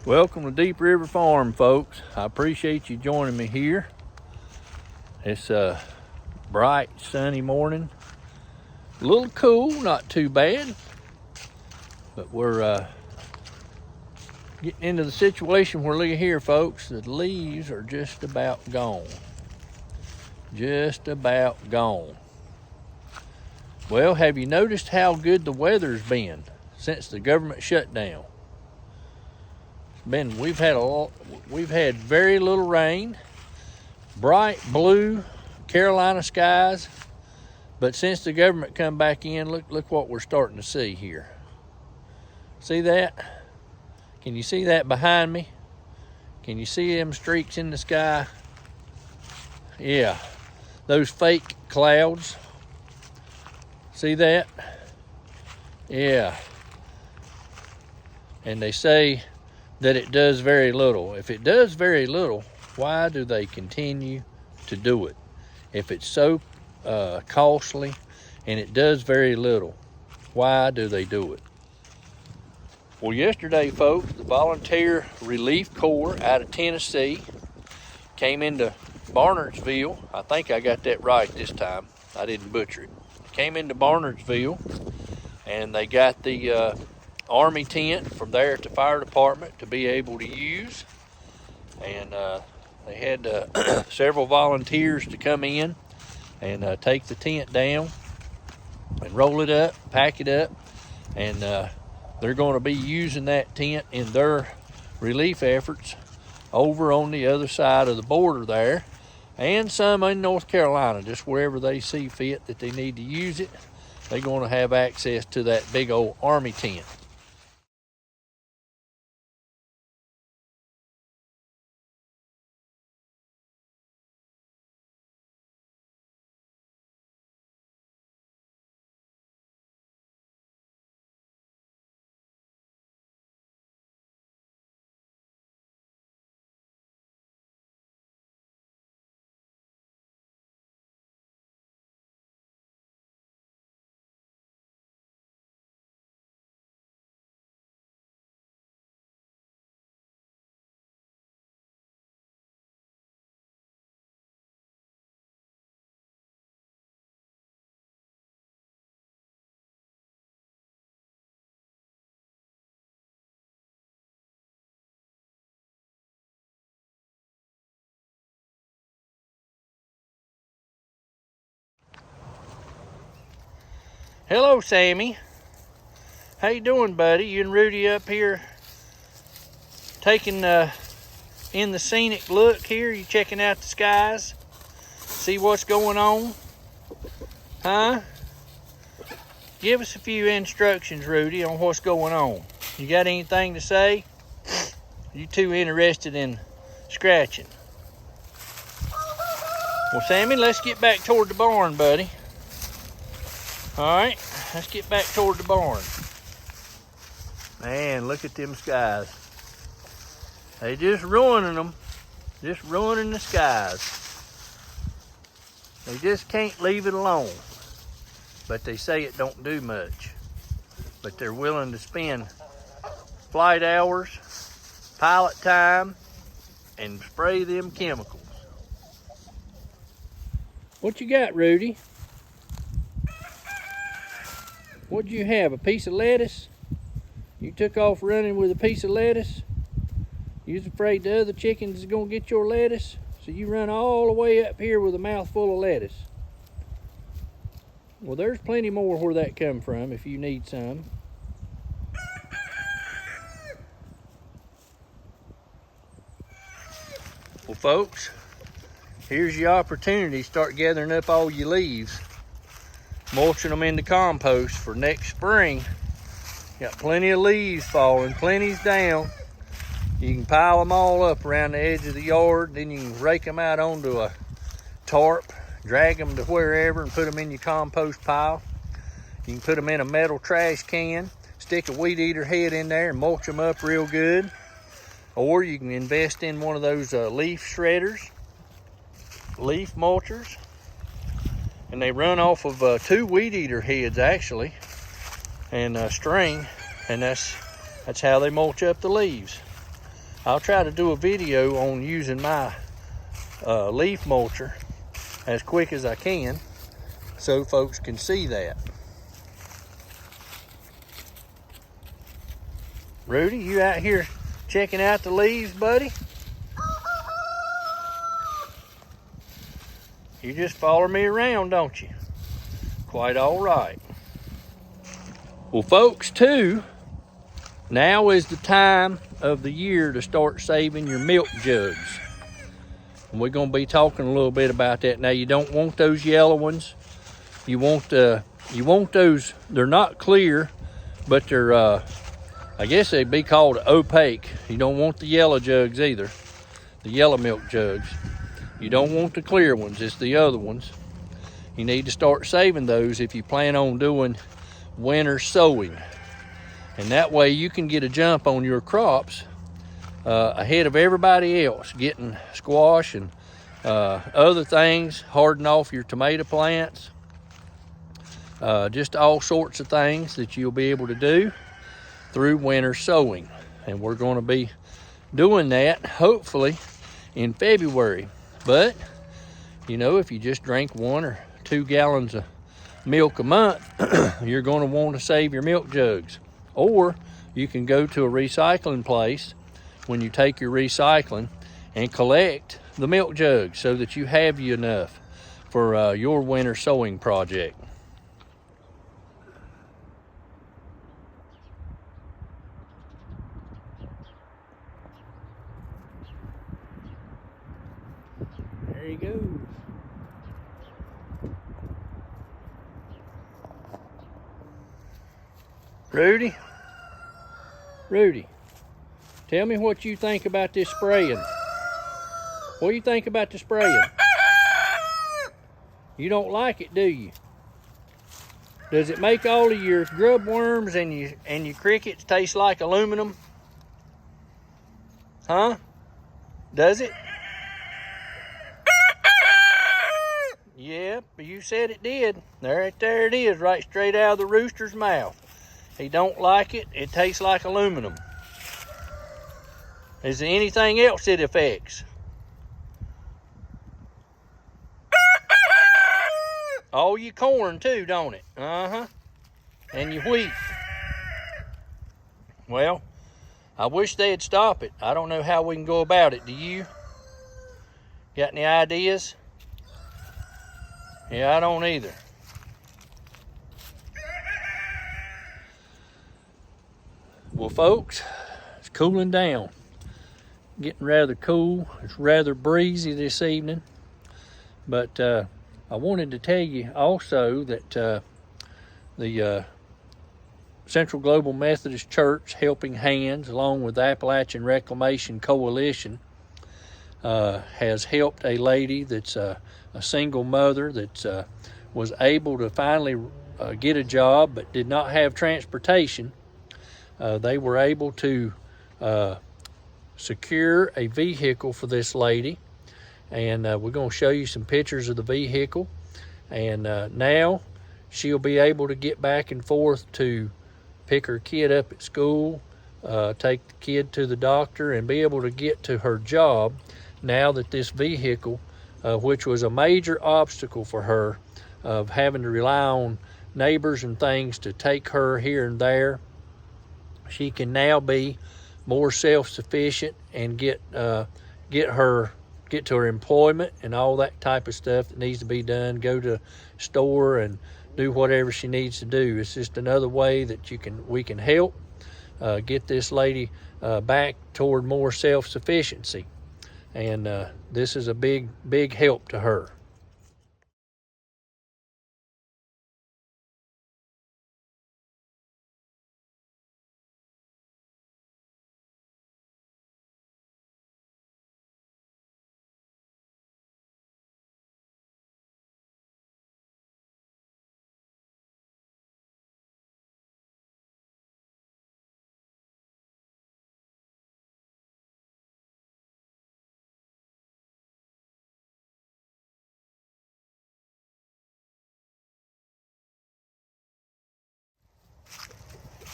Welcome to Deep River Farm, folks. I appreciate you joining me here. It's a bright, sunny morning. A little cool, not too bad. But we're getting into the situation where, look here, folks, the leaves are just about gone. Just about gone. Well, have you noticed how good the weather's been since the government shutdown? We've had very little rain, bright blue Carolina skies, but since the government come back in, look what we're starting to see here. See that? Can you see that behind me? Can you see them streaks in the sky? Yeah, those fake clouds. See that? Yeah. And they say that it does very little. If it does very little, why do they continue to do it? If it's so costly and it does very little, why do they do it? Well, yesterday, folks, the Volunteer Relief Corps out of Tennessee came into Barnardsville. I think I got that right this time. I didn't butcher it. Came into Barnardsville, and they got the Army tent from there at the fire department to be able to use. And they had several volunteers to come in and take the tent down and roll it up, pack it up, and they're going to be using that tent in their relief efforts over on the other side of the border there, and some in North Carolina, just wherever they see fit that they need to use it. They're going to have access to that big old Army tent. Hello, Sammy. How you doing, buddy? You and Rudy up here taking in the scenic look here? You checking out the skies? See what's going on? Huh? Give us a few instructions, Rudy, on what's going on. You got anything to say? You too interested in scratching? Well, Sammy, let's get back toward the barn, buddy. All right, let's get back toward the barn. Man, look at them skies. They just ruining them. Just ruining the skies. They just can't leave it alone. But they say it don't do much. But they're willing to spend flight hours, pilot time, and spray them chemicals. What you got, Rudy? What'd you have, a piece of lettuce? You took off running with a piece of lettuce? You was afraid the other chickens is gonna get your lettuce? So you run all the way up here with a mouthful of lettuce. Well, there's plenty more where that come from if you need some. Well, folks, here's your opportunity to start gathering up all your leaves, mulching them into compost for next spring. Got plenty of leaves falling, plenty's down. You can pile them all up around the edge of the yard, then you can rake them out onto a tarp, drag them to wherever and put them in your compost pile. You can put them in a metal trash can, stick a weed eater head in there and mulch them up real good. Or you can invest in one of those leaf shredders, leaf mulchers. And they run off of 2 weed eater heads actually, and string, and that's how they mulch up the leaves. I'll try to do a video on using my leaf mulcher as quick as I can so folks can see that. Rudy, you out here checking out the leaves, buddy? You just follow me around, don't you? Quite all right. Well, folks, too, now is the time of the year to start saving your milk jugs. And we're going to be talking a little bit about that. Now, you don't want those yellow ones. You want those, they're not clear, but they're, I guess they'd be called opaque. You don't want the yellow jugs either, the yellow milk jugs. You don't want the clear ones, it's the other ones. You need to start saving those if you plan on doing winter sowing. And that way you can get a jump on your crops ahead of everybody else, getting squash and other things, harden off your tomato plants, just all sorts of things that you'll be able to do through winter sowing. And we're going to be doing that hopefully in February. But you know, if you just drink 1 or 2 gallons of milk a month, you're going to want to save your milk jugs. Or you can go to a recycling place when you take your recycling and collect the milk jugs so that you have you enough for your winter sowing project. There he goes. Rudy, tell me what you think about this spraying. What do you think about the spraying? You don't like it, do you? Does it make all of your grub worms and your crickets taste like aluminum? Huh? Does it? Yep, you said it did. Right there it is, right straight out of the rooster's mouth. He don't like it. It tastes like aluminum. Is there anything else it affects? All your corn too, don't it? Uh-huh. And your wheat. Well, I wish they'd stop it. I don't know how we can go about it. Do you? Got any ideas? Yeah, I don't either. Well, folks, it's cooling down. Getting rather cool. It's rather breezy this evening. But I wanted to tell you also that the Central Global Methodist Church Helping Hands, along with the Appalachian Reclamation Koalition, has helped a lady that's a single mother that was able to finally get a job but did not have transportation. They were able to secure a vehicle for this lady, and we're going to show you some pictures of the vehicle. And now she'll be able to get back and forth to pick her kid up at school, take the kid to the doctor, and be able to get to her job now that this vehicle, which was a major obstacle for her of having to rely on neighbors and things to take her here and there, she can now be more self-sufficient and get to her employment and all that type of stuff that needs to be done, go to store and do whatever she needs to do. It's just another way that we can help get this lady back toward more self-sufficiency. And this is a big help to her.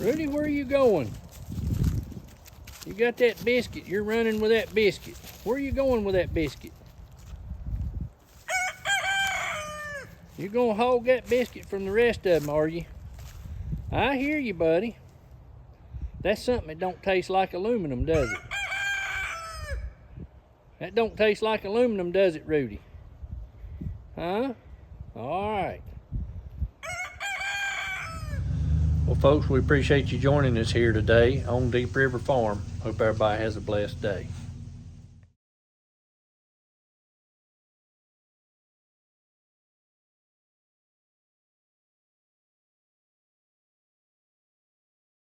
Rudy, where are you going? You got that biscuit. You're running with that biscuit. Where are you going with that biscuit? You're gonna hog that biscuit from the rest of them, are you? I hear you, buddy. That's something that don't taste like aluminum, does it? That don't taste like aluminum, does it, Rudy? Huh? All right. Well, folks, we appreciate you joining us here today on Deep River Farm. Hope everybody has a blessed day.